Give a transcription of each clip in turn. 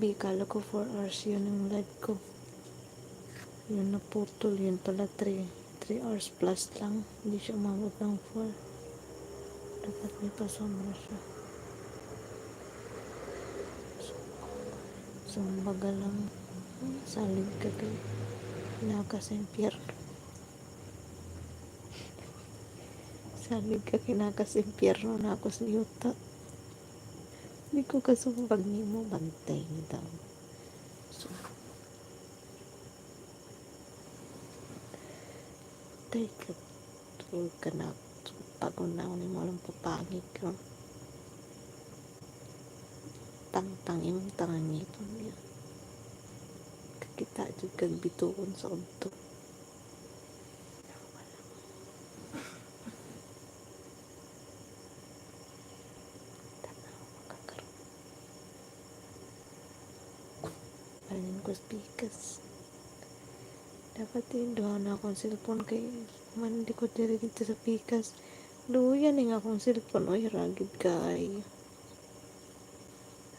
gabi, kala ko 4 hours yun yung live ko. Yun naputol, yun pala 3 hours plus lang. Hindi siya umabot ng 4. Dapat may pasombra siya. Sumbaga lang. Salig ka kayo. Kinakasimpyerno. Salig ka kinakasimpyerno na ako sa yuta. Hindi ko kasumpag niyo mo. Bantay niyo daw. So, tay ka. Huwag ka na. Pagod na ako ni mo lang papangit ko. Tang-tang yung tangan niya ito niya. Kakita dyan kag bituon sa unto. Panin ko speakers. Dapat yung doha na akong cellphone kay man di ko diri dito sa pikas. Luyan yung akong cellphone. Oy, ragid kayo.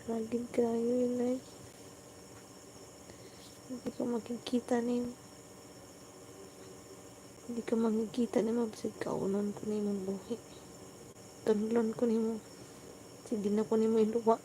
Ragid kayo yun. Hindi ko makikita ni mo. Hindi ko makikita ni mo. Basit kaunon ko ni mo buhi. Tunlon ko ni mo. Sige na ko ni mo iluwa.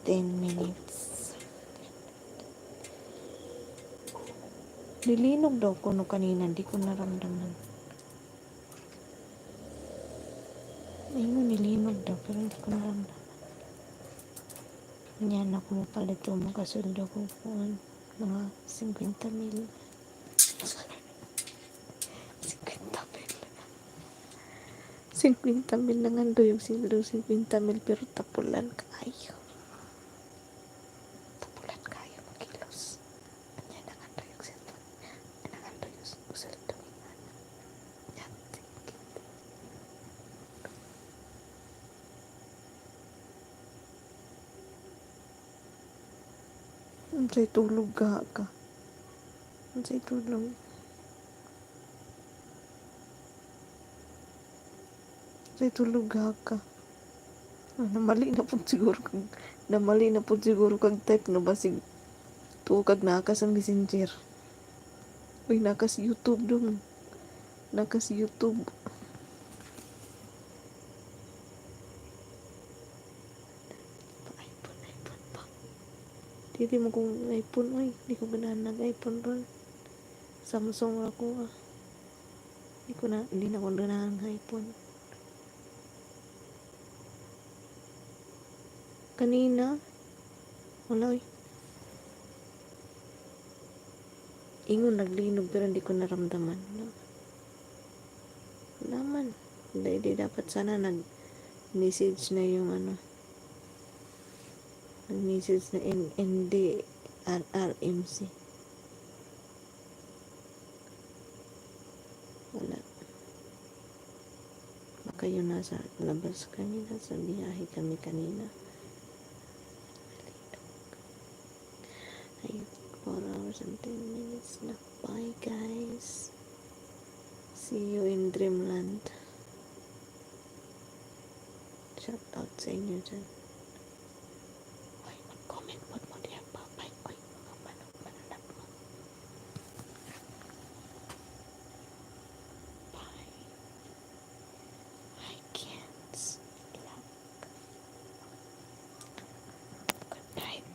Minutes. Nilinog daw ko no kanina, di ko naramdaman. Ayun, nilinog daw, pero hindi ko naramdaman. Yan ako mo pala ito, makasuldo ko po mga 50 mil. 50 mil lang ando yung sildo, 50 mil, pero tapulan kayo. Makilos. Yan ang ando yung sildo. Yan ang ando yung sildo. Yan, sige. Unsay tulog ka. Unsay tulog. Unsay tulog ka. Namali na po siguro kag type no basig tuo kag naka sa messenger. Uy, naka sa YouTube dong. Naka sa YouTube. iPhone pa. Dili mo kung iPhone, oy. Di ko ganahan nag-iPhone ron. Samsung ako Hindi na ko ganahan ng iPhone. Kanina, wala oy. Ingon naglinog pero hindi ko naramdaman. Naman. Hindi dapat sana nag-message na yung nag-message na NDRRMC. Wala. Baka yun nasa labas kanina. Sa biyahe kami kanina. 4 hours and 10 minutes na. Bye guys. See you in Dreamland. Shout out sa inyo dyan. Ay, mag-comment mo diyan pa. Bye. Ay, mga manok mo. Bye. I can't sleep. Good night.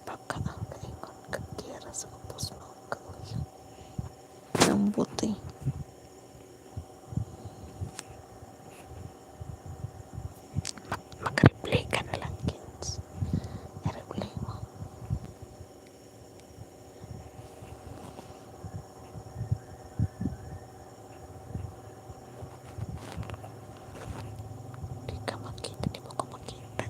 Pagkaang kaingon kagkira sa kapos mo. Ang buti. Mag-replay ka na lang, kids. I-replay mo. Di mo ko makita.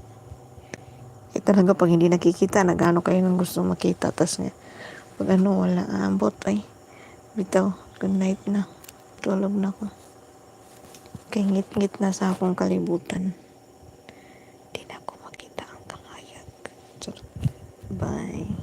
Talaga pag hindi nakikita, nagano kayo ng gusto makita. Tas nga, pag wala, ambot ay. Bitaw, good night na. Tulog na ako. Kay ngit-ngit na sa akong kalibutan. Di na ako makita ang kangayag. Bye.